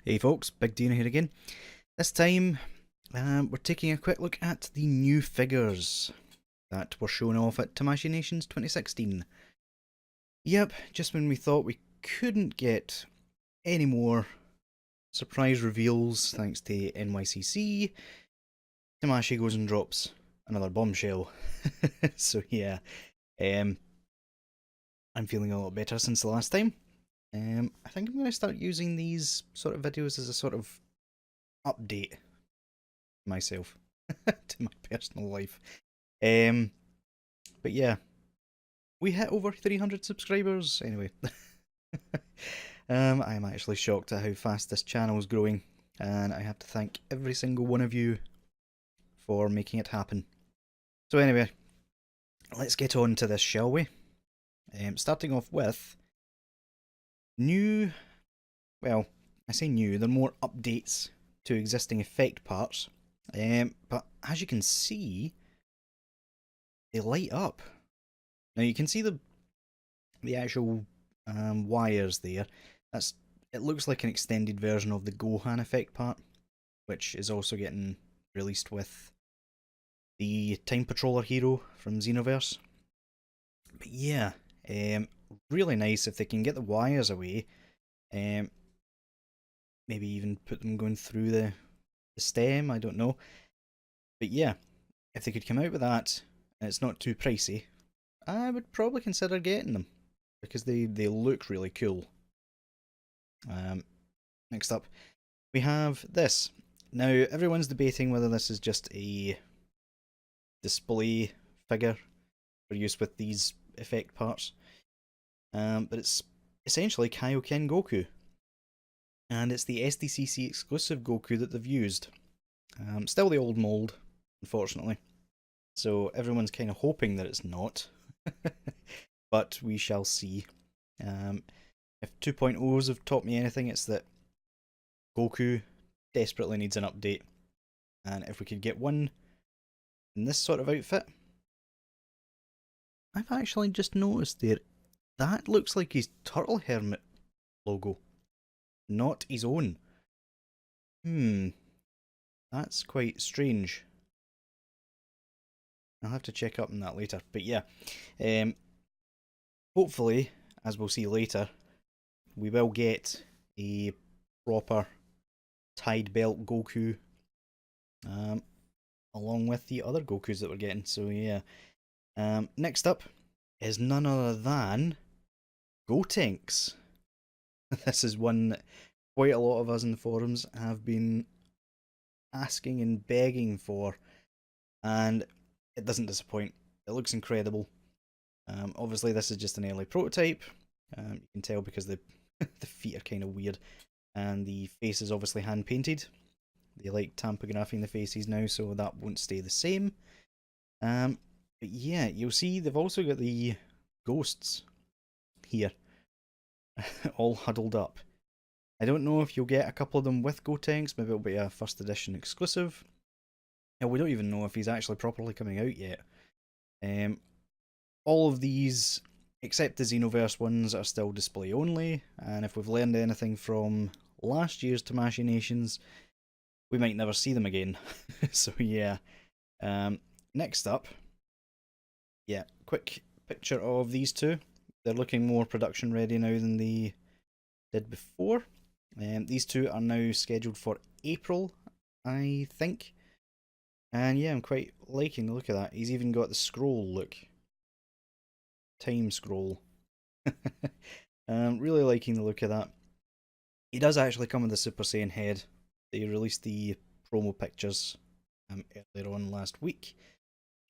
Hey folks, Big Deano here again. This time we're taking a quick look at the new figures that were shown off at Tamashii Nations 2016. Yep, just when we thought we couldn't get any more surprise reveals thanks to NYCC, Tamashii goes and drops another bombshell. So yeah, I'm feeling a lot better since the last time. I think I'm going to start using these sort of videos as a sort of update myself to my personal life. But yeah, we hit over 300 subscribers anyway. I'm actually shocked at how fast this channel is growing, and I have to thank every single one of you for making it happen. So anyway, let's get on to this, shall we? Starting off with new, well, I say new, they're more updates to existing effect parts, but as you can see, they light up. Now you can see the actual wires there. It looks like an extended version of the Gohan effect part, which is also getting released with the Time Patroller hero from Xenoverse. But yeah, really nice if they can get the wires away. Maybe even put them going through the stem, I don't know. But yeah, if they could come out with that, and it's not too pricey, I would probably consider getting them, because they look really cool. Next up, we have this. Now, everyone's debating whether this is just a display figure for use with these effect parts, but it's essentially Kaioken Goku. And it's the SDCC exclusive Goku that they've used. Still the old mould, unfortunately. So everyone's kind of hoping that it's not. But we shall see. If 2.0s have taught me anything, it's that Goku desperately needs an update. And if we could get one in this sort of outfit... I've actually just noticed there, that looks like his Turtle Hermit logo. Not his own. That's quite strange. I'll have to check up on that later. But yeah, hopefully, as we'll see later, we will get a proper tied belt Goku, along with the other Gokus that we're getting. So yeah. Next up is none other than Gotenks. This is one that quite a lot of us in the forums have been asking and begging for, and it doesn't disappoint. It looks incredible. Obviously this is just an early prototype. You can tell because the feet are kind of weird, and the face is obviously hand painted. They like tampographying the faces now, so that won't stay the same. But yeah, you'll see they've also got the ghosts here. All huddled up. I don't know if you'll get a couple of them with Gotenks, maybe it'll be a first edition exclusive. Yeah, we don't even know if he's actually properly coming out yet. All of these, except the Xenoverse ones, are still display only, and if we've learned anything from last year's Tamashii Nations, we might never see them again. So yeah. Next up, yeah, quick picture of these two. They're looking more production ready now than they did before. These two are now scheduled for April, I think. And yeah, I'm quite liking the look of that. He's even got the scroll look. Time scroll. Really liking the look of that. He does actually come with a Super Saiyan head. They released the promo pictures earlier on last week.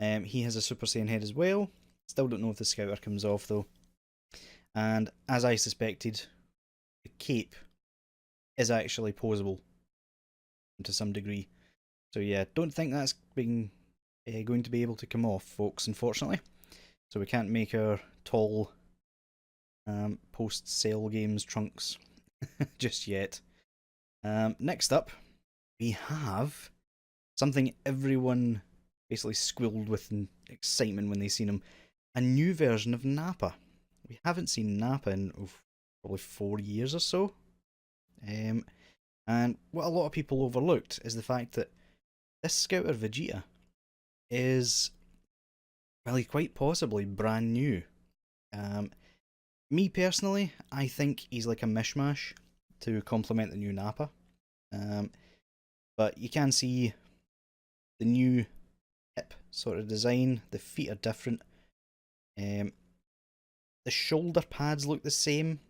He has a Super Saiyan head as well. Still don't know if the Scouter comes off though. And as I suspected, the cape is actually posable to some degree. So yeah, don't think that's going to be able to come off, folks, unfortunately. So we can't make our tall post-sale games trunks just yet. Next up, we have something everyone basically squealed with excitement when they seen him. A new version of Nappa. We haven't seen Nappa in probably 4 years or so. And what a lot of people overlooked is the fact that this Scouter Vegeta is, well, quite possibly brand new. Me personally, I think he's like a mishmash to complement the new Nappa. But you can see the new hip sort of design. The feet are different. The shoulder pads look the same,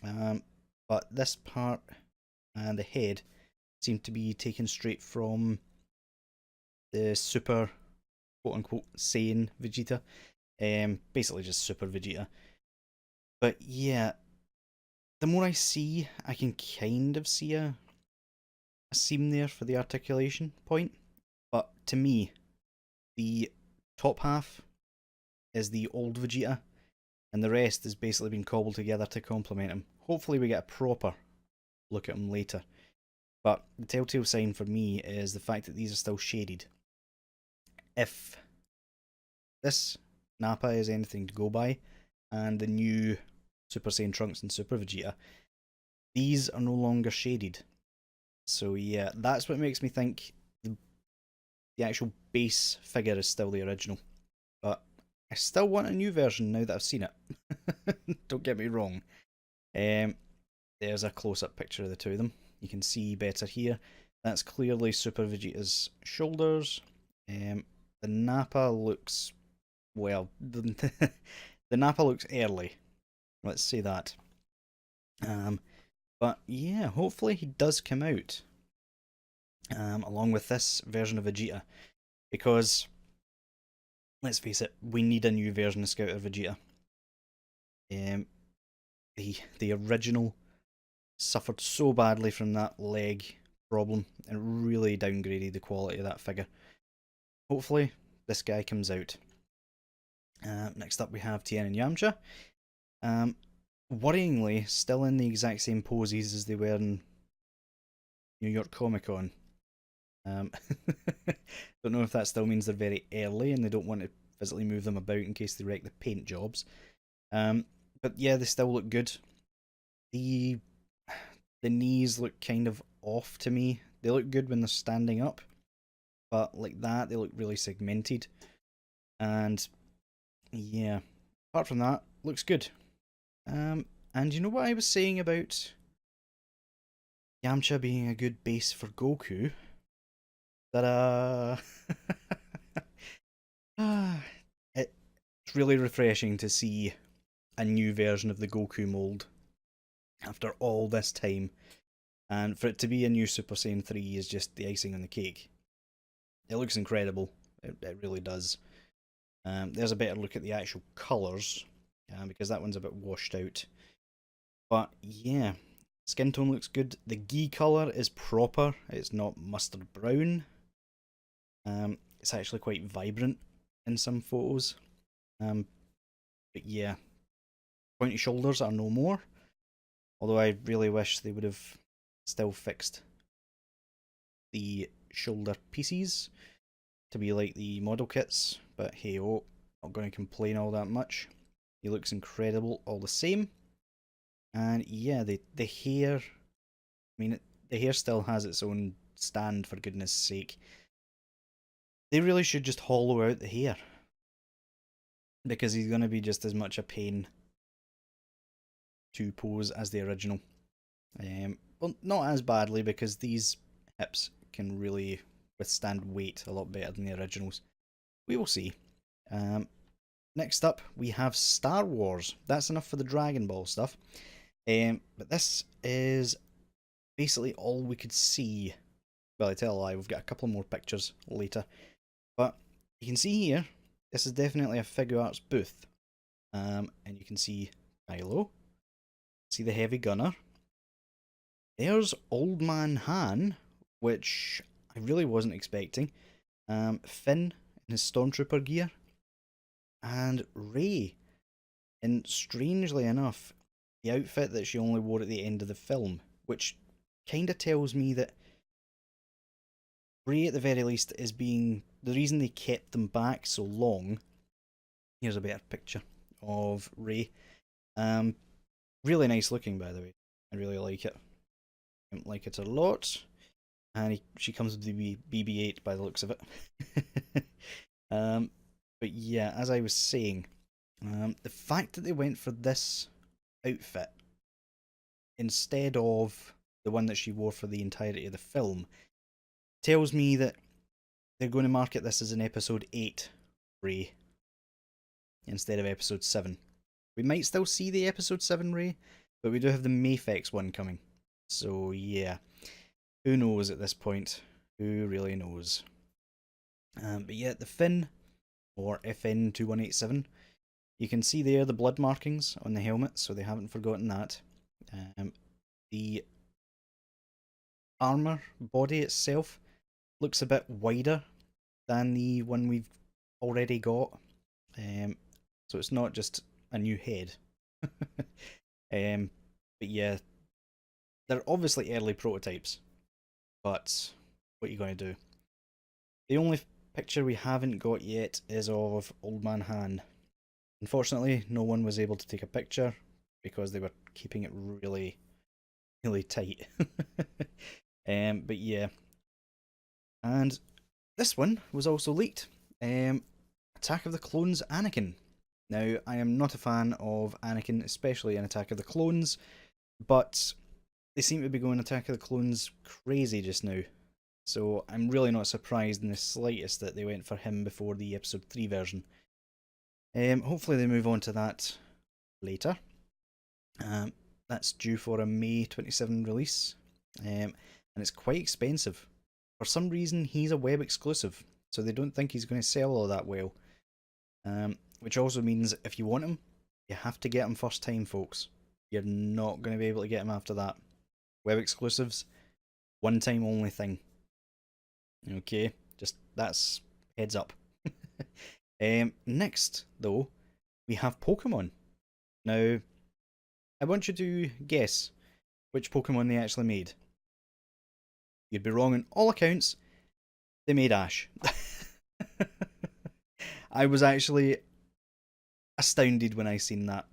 but this part and the head seem to be taken straight from the Super quote unquote Saiyan Vegeta. Basically just Super Vegeta. But yeah, the more I see, I can kind of see a seam there for the articulation point. But to me, the top half is the old Vegeta, and the rest has basically been cobbled together to complement him. Hopefully we get a proper look at him later. But the telltale sign for me is the fact that these are still shaded. If this Nappa is anything to go by, and the new Super Saiyan Trunks and Super Vegeta, these are no longer shaded. So yeah, that's what makes me think the actual base figure is still the original. But I still want a new version now that I've seen it. Don't get me wrong. There's a close-up picture of the two of them. You can see better here. That's clearly Super Vegeta's shoulders. The Nappa looks, well, the Nappa looks early. Let's say that. But yeah, hopefully he does come out along with this version of Vegeta, because let's face it, we need a new version of Scouter Vegeta. The original suffered so badly from that leg problem and really downgraded the quality of that figure. Hopefully this guy comes out. Next up we have Tien and Yamcha. Worryingly, still in the exact same poses as they were in New York Comic Con. Don't know if that still means they're very early and they don't want to physically move them about in case they wreck the paint jobs. But yeah, they still look good. The knees look kind of off to me. They look good when they're standing up, but like that, they look really segmented. And yeah, apart from that, looks good. And you know what I was saying about Yamcha being a good base for Goku? That it's really refreshing to see a new version of the Goku mold after all this time, and for it to be a new Super Saiyan 3 is just the icing on the cake. It looks incredible, it really does. There's a better look at the actual colours, because that one's a bit washed out. But yeah, skin tone looks good. The gi colour is proper, it's not mustard brown. It's actually quite vibrant in some photos. But yeah, pointy shoulders are no more. Although I really wish they would have still fixed the shoulder pieces to be like the model kits. But hey oh, not going to complain all that much. He looks incredible all the same. And yeah, the hair, I mean, the hair still has its own stand, for goodness sake. They really should just hollow out the hair, because he's going to be just as much a pain to pose as the original. Well, not as badly, because these hips can really withstand weight a lot better than the originals. We will see. Next up, we have Star Wars. That's enough for the Dragon Ball stuff. But this is basically all we could see. Well, I tell a lie, we've got a couple more pictures later. But you can see here, this is definitely a Figuarts booth. And you can see Kylo. See the Heavy Gunner. There's Old Man Han, which I really wasn't expecting. Finn in his Stormtrooper gear. And Rey in, strangely enough, the outfit that she only wore at the end of the film, which kind of tells me that Rey, at the very least, is being the reason they kept them back so long. Here's a better picture of Rey. Really nice looking, by the way. I really like it. like it a lot. And she comes with the BB-8 by the looks of it. But yeah, as I was saying, the fact that they went for this outfit instead of the one that she wore for the entirety of the film tells me that they're going to market this as an episode 8 Rey instead of episode 7. We might still see the episode 7 Rey, but we do have the Mafex one coming. So yeah, who knows at this point? Who really knows? But yeah, the Finn, or FN2187, you can see there the blood markings on the helmet, so they haven't forgotten that. The armour body itself looks a bit wider than the one we've already got. So it's not just a new head. But yeah, they're obviously early prototypes, but what are you going to do? The only picture we haven't got yet is of Old Man Han. Unfortunately, no one was able to take a picture because they were keeping it really, really tight. But yeah. And this one was also leaked. Attack of the Clones Anakin. Now, I am not a fan of Anakin, especially in Attack of the Clones, but they seem to be going Attack of the Clones crazy just now. So I'm really not surprised in the slightest that they went for him before the episode 3 version. Hopefully they move on to that later. That's due for a May 27 release, and it's quite expensive. For some reason, he's a web exclusive, so they don't think he's going to sell all that well. Which also means if you want him, you have to get him first time, folks. You're not going to be able to get him after that. Web exclusives, one time only thing. Okay, just that's heads up. Next, though, we have Pokemon. Now, I want you to guess which Pokemon they actually made. You'd be wrong on all accounts. They made Ash. I was actually astounded when I seen that.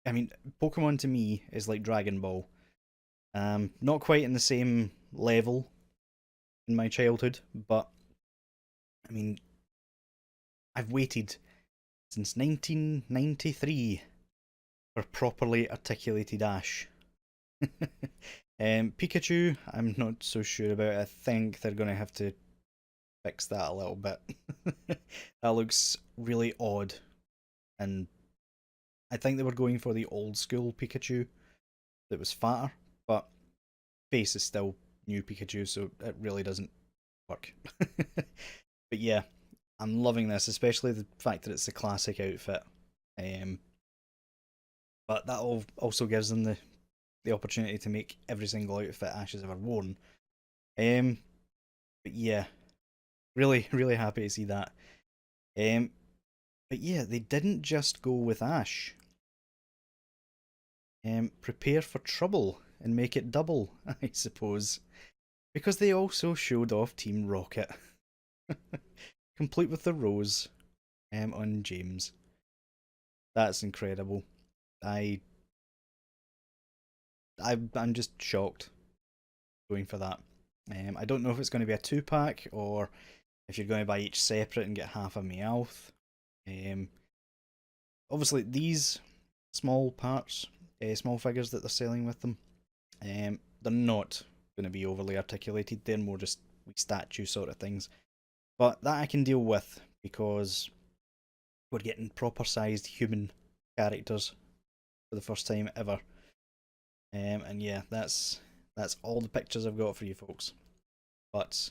I mean, Pokemon to me is like Dragon Ball. Not quite in the same level in my childhood, but I mean, I've waited since 1993 for properly articulated Ash. Pikachu, I'm not so sure about. I think they're going to have to fix that a little bit. That looks really odd, and I think they were going for the old school Pikachu that was fatter, but face is still new Pikachu, so it really doesn't work. But yeah, I'm loving this, especially the fact that it's the classic outfit. But that also gives them the opportunity to make every single outfit Ash has ever worn. But yeah, really, really happy to see that. But yeah, they didn't just go with Ash. Prepare for trouble and make it double, I suppose. Because they also showed off Team Rocket. Complete with the rose on James. That's incredible. I'm just shocked going for that. I don't know if it's going to be a 2-pack or if you're going to buy each separate and get half a Meowth. Obviously, these small parts, small figures that they're selling with them, they're not going to be overly articulated. They're more just statue sort of things. But that I can deal with because we're getting proper sized human characters for the first time ever. And yeah, that's all the pictures I've got for you folks. But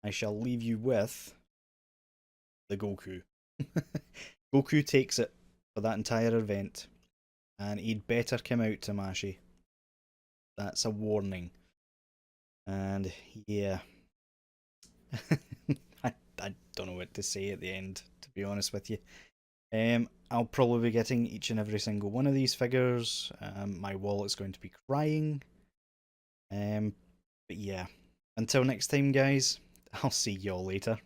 I shall leave you with the Goku. Goku takes it for that entire event, and he'd better come out, Tamashii. That's a warning. And yeah, I don't know what to say at the end, to be honest with you. I'll probably be getting each and every single one of these figures. My wallet's going to be crying. But yeah, until next time, guys, I'll see y'all later.